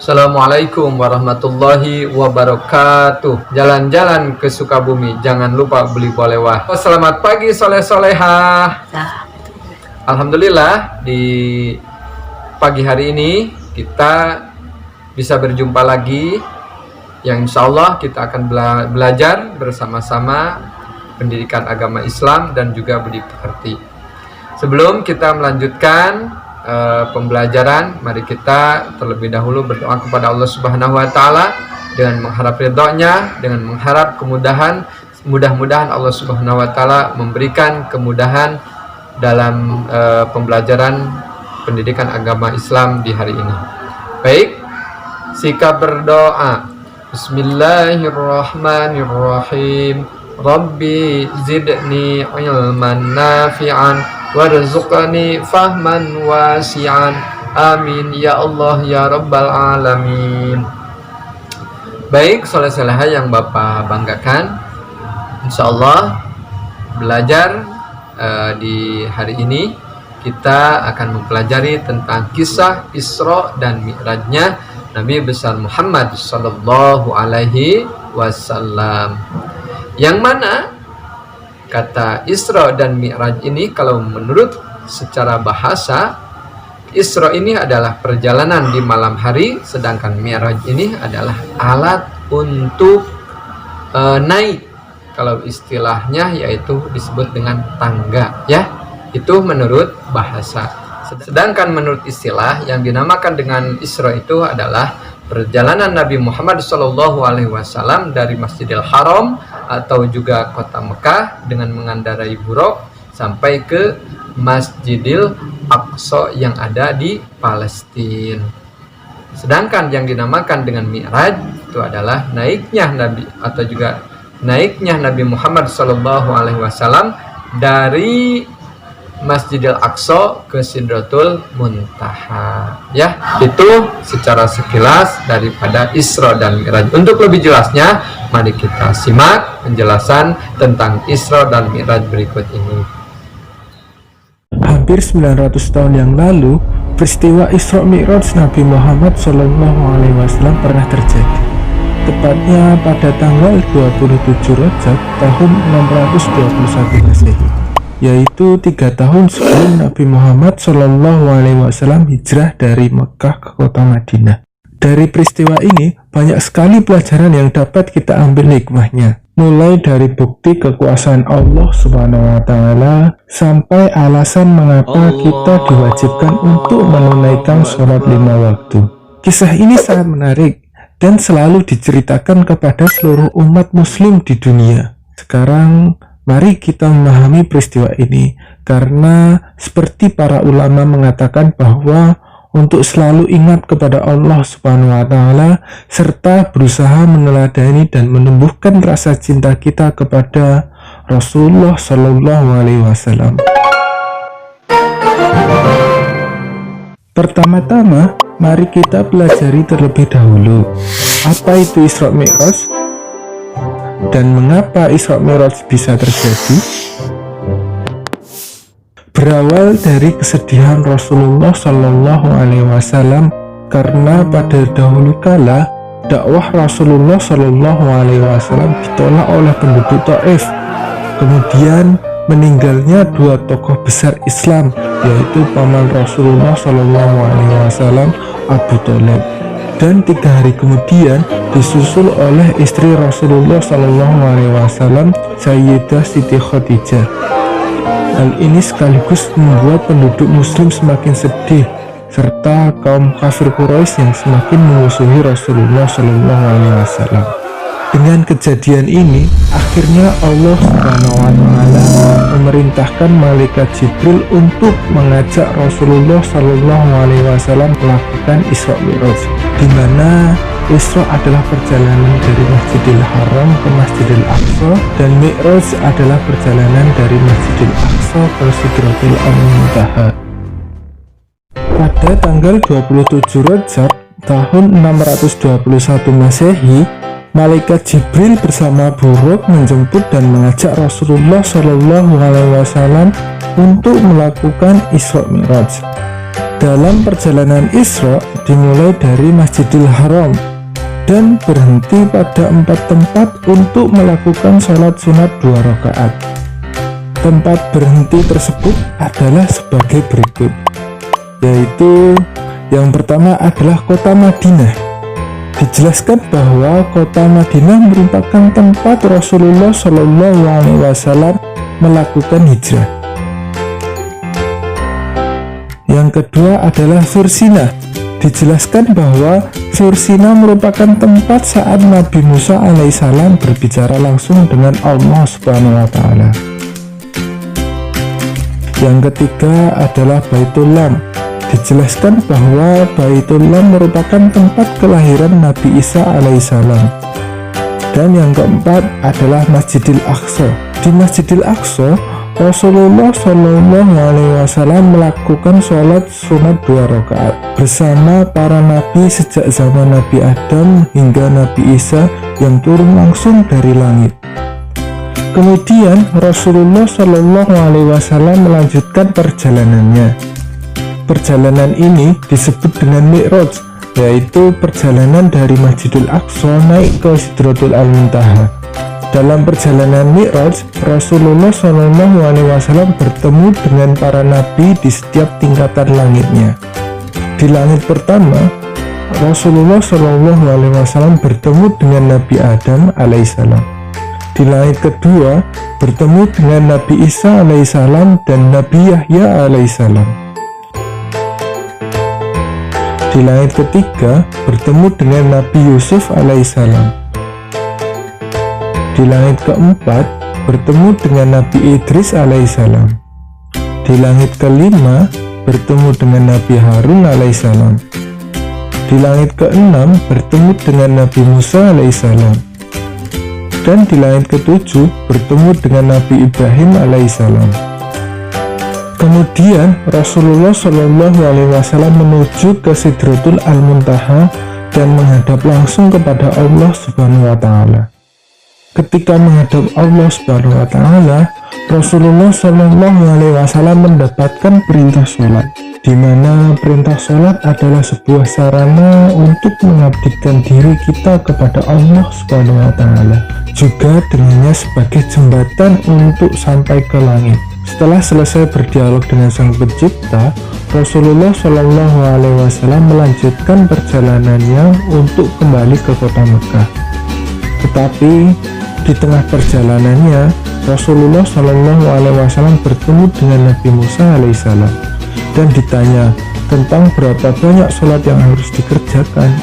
Assalamualaikum warahmatullahi wabarakatuh. Jalan-jalan ke Sukabumi, jangan lupa beli bolewah. Selamat pagi soleh-solehah. Alhamdulillah, di pagi hari ini kita bisa berjumpa lagi, yang insya Allah kita akan belajar bersama-sama pendidikan agama Islam dan juga budi pekerti. Sebelum kita melanjutkan pembelajaran, mari kita terlebih dahulu berdoa kepada Allah Subhanahu wa Ta'ala dengan mengharap ridhonya, dengan mengharap kemudahan. Mudah-mudahan Allah Subhanahu wa Ta'ala memberikan kemudahan dalam pembelajaran pendidikan agama Islam di hari ini. Baik, sikap berdoa. Bismillahirrahmanirrahim. Rabbi zidni ilman nafi'an warzuqni fahman wasi'an. Amin ya Allah ya Rabbal alamin. Baik, soleh-solehah yang Bapak banggakan, insya Allah belajar di hari ini kita akan mempelajari tentang kisah Isra dan Mi'rajnya Nabi besar Muhammad sallallahu alaihi wasallam, yang mana kata Isra dan Mi'raj ini, kalau menurut secara bahasa, Isra ini adalah perjalanan di malam hari, sedangkan Mi'raj ini adalah alat untuk naik. Kalau istilahnya yaitu disebut dengan tangga, ya. Itu menurut bahasa. Sedangkan menurut istilah, yang dinamakan dengan Isra itu adalah perjalanan Nabi Muhammad SAW dari Masjidil Haram atau juga kota Mekah dengan mengendarai buruk sampai ke Masjidil Aqsa yang ada di Palestina. Sedangkan yang dinamakan dengan Mi'raj itu adalah naiknya Nabi atau juga naiknya Nabi Muhammad SAW dari Masjidil Aqsa ke Sidratul Muntaha. Ya, itu secara sekilas daripada Isra dan Mi'raj. Untuk lebih jelasnya, mari kita simak penjelasan tentang Isra dan Mi'raj berikut ini. Hampir 900 tahun yang lalu, peristiwa Isra Mi'raj Nabi Muhammad SAW pernah terjadi. Tepatnya pada tanggal 27 Rajab tahun 621 Masehi, yaitu 3 tahun sebelum Nabi Muhammad SAW hijrah dari Mekah ke kota Madinah. Dari peristiwa ini banyak sekali pelajaran yang dapat kita ambil hikmahnya, mulai dari bukti kekuasaan Allah Subhanahu wa Ta'ala sampai alasan mengapa kita diwajibkan untuk menunaikan sholat 5 waktu. Kisah ini sangat menarik dan selalu diceritakan kepada seluruh umat muslim di dunia. Sekarang mari kita memahami peristiwa ini, karena seperti para ulama mengatakan bahwa untuk selalu ingat kepada Allah Subhanahu wa Ta'ala serta berusaha meneladani dan menumbuhkan rasa cinta kita kepada Rasulullah Shallallahu Alaihi Wasallam. Pertama-tama, mari kita pelajari terlebih dahulu apa itu Isra Mi'raj dan mengapa Isra Mi'raj bisa terjadi. Berawal dari kesedihan Rasulullah Shallallahu Alaihi Wasallam karena pada dahulu kala dakwah Rasulullah Shallallahu Alaihi Wasallam ditolak oleh penduduk Taif. Kemudian meninggalnya 2 tokoh besar Islam, yaitu paman Rasulullah Shallallahu Alaihi Wasallam, Abu Thalib, dan 3 hari kemudian disusul oleh istri Rasulullah Shallallahu Alaihi Wasallam, Sayyidah Siti Khadijah. Hal ini sekaligus membuat penduduk muslim semakin sedih, serta kaum kafir Quraisy yang semakin memusuhi Rasulullah Shallallahu Alaihi Wasallam. Dengan kejadian ini, akhirnya Allah Subhanahu wa Ta'ala memerintahkan malaikat Jibril untuk mengajak Rasulullah Shallallahu Alaihi Wasallam melakukan Isra Mi'raj, di mana Isra adalah perjalanan dari Masjidil Haram ke Masjidil Aqsa, dan Mi'raj adalah perjalanan dari Masjidil Aqsa ke Sidratul Muntaha. Pada tanggal 27 Rajab tahun 621 Masehi, malaikat Jibril bersama buruk menjemput dan mengajak Rasulullah Shallallahu Alaihi Wasallam untuk melakukan Isra Mi'raj. Dalam perjalanan Isra dimulai dari Masjidil Haram dan berhenti pada 4 tempat untuk melakukan sholat sunat 2 rakaat. Tempat berhenti tersebut adalah sebagai berikut, yaitu yang pertama adalah kota Madinah. Dijelaskan bahwa kota Madinah merupakan tempat Rasulullah Shallallahu Alaihi Wasallam melakukan hijrah. Yang kedua adalah Sursina. Dijelaskan bahwa Sursina merupakan tempat saat Nabi Musa alaihissalam berbicara langsung dengan Allah Subhanahu wa Ta'ala. Yang ketiga adalah Baitul Lam. Dijelaskan bahwa Baitul Lam merupakan tempat kelahiran Nabi Isa alaihissalam. Dan yang keempat adalah Masjidil Aqsa. Di Masjidil Aqsa, Rasulullah Shallallahu Alaihi Wasallam melakukan sholat sunat 2 rakaat bersama para nabi sejak zaman Nabi Adam hingga Nabi Isa yang turun langsung dari langit. Kemudian Rasulullah Shallallahu Alaihi Wasallam melanjutkan perjalanannya. Perjalanan ini disebut dengan Mi'raj, yaitu perjalanan dari Masjidil Aqsa naik ke Sidratul Muntaha. Dalam perjalanan Mi'raj, Rasulullah Shallallahu Alaihi Wasallam bertemu dengan para nabi di setiap tingkatan langitnya. Di langit pertama, Rasulullah Shallallahu Alaihi Wasallam bertemu dengan Nabi Adam alaihissalam. Di langit kedua, bertemu dengan Nabi Isa alaihissalam dan Nabi Yahya alaihissalam. Di langit ketiga, bertemu dengan Nabi Yusuf alaihissalam. Di langit keempat, bertemu dengan Nabi Idris alaihissalam. Di langit kelima, bertemu dengan Nabi Harun alaihissalam. Di langit keenam, bertemu dengan Nabi Musa alaihissalam. Dan di langit ketujuh, bertemu dengan Nabi Ibrahim alaihissalam. Kemudian Rasulullah Shallallahu Alaihi Wasallam menuju ke Sidratul Muntaha dan menghadap langsung kepada Allah Subhanahu wa Ta'ala. Ketika menghadap Allah Subhanahu wa Ta'ala, Rasulullah Shallallahu Alaihi Wasallam mendapatkan perintah sholat, di mana perintah sholat adalah sebuah sarana untuk mengabdikan diri kita kepada Allah Subhanahu wa Ta'ala, juga dengannya sebagai jembatan untuk sampai ke langit. Setelah selesai berdialog dengan Sang Pencipta, Rasulullah Shallallahu Alaihi Wasallam melanjutkan perjalanannya untuk kembali ke kota Mekah. Tetapi di tengah perjalanannya, Rasulullah Shallallahu Alaihi Wasallam bertemu dengan Nabi Musa alaihissalam dan ditanya tentang berapa banyak sholat yang harus dikerjakan,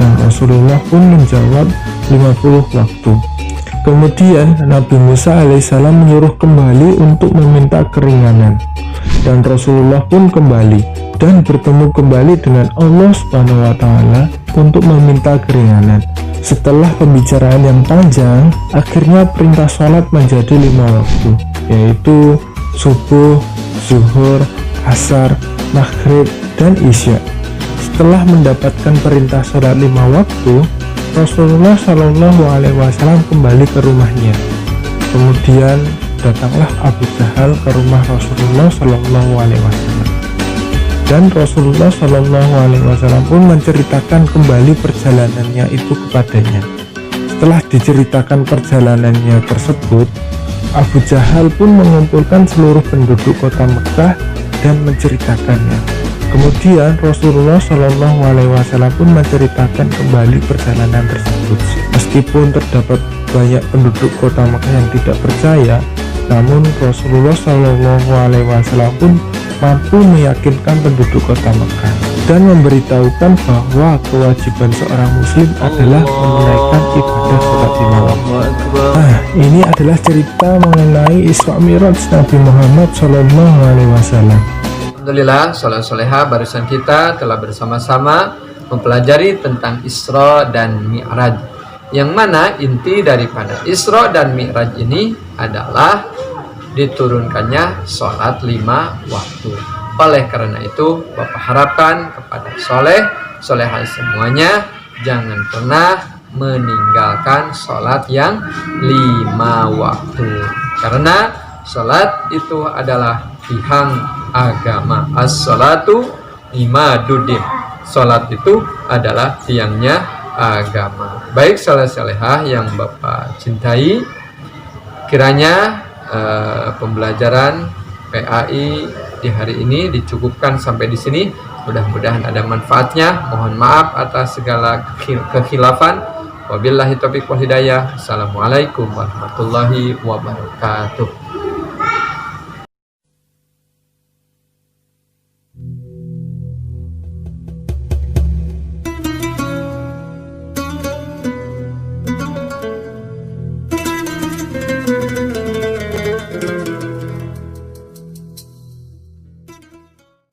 dan Rasulullah pun menjawab 50 waktu. Kemudian Nabi Musa alaihissalam menyuruh kembali untuk meminta keringanan, dan Rasulullah pun kembali dan bertemu kembali dengan Allah Subhanahu wa Ta'ala untuk meminta keringanan. Setelah pembicaraan yang panjang, akhirnya perintah sholat menjadi 5 waktu, yaitu subuh, zuhur, asar, maghrib, dan isya. Setelah mendapatkan perintah sholat 5 waktu, Rasulullah Shallallahu Alaihi Wasallam kembali ke rumahnya. Kemudian datanglah Abu Jahal ke rumah Rasulullah Shallallahu Alaihi Wasallam, dan Rasulullah Shallallahu Alaihi Wasallam pun menceritakan kembali perjalanannya itu kepadanya. Setelah diceritakan perjalanannya tersebut, Abu Jahal pun mengumpulkan seluruh penduduk kota Mekah dan menceritakannya. Kemudian Rasulullah Shallallahu Alaihi Wasallam pun menceritakan kembali perjalanan tersebut. Meskipun terdapat banyak penduduk kota Mekah yang tidak percaya, namun Rasulullah Shallallahu Alaihi Wasallam pun mampu meyakinkan penduduk kota Mekah dan memberitahukan bahwa kewajiban seorang muslim adalah menunaikan ibadah sholat 5 waktu. Nah, ini adalah cerita mengenai Isra Mi'raj Nabi Muhammad Shallallahu Alaihi Wasallam. Alhamdulillah, sholat soleha barusan kita telah bersama-sama mempelajari tentang Isra dan Mi'raj, yang mana inti daripada Isra dan Mi'raj ini adalah diturunkannya sholat 5 waktu. Oleh karena itu, Bapak harapkan kepada solehah semuanya jangan pernah meninggalkan sholat yang 5 waktu, karena sholat itu adalah tiang agama. As-salatu imaduddin. Salat itu adalah tiangnya agama. Baik saleh-salehah yang Bapak cintai, kiranya pembelajaran PAI di hari ini dicukupkan sampai di sini. Mudah-mudahan ada manfaatnya. Mohon maaf atas segala kekhilafan. Wabillahi taufiq wal hidayah. Assalamualaikum warahmatullahi wabarakatuh.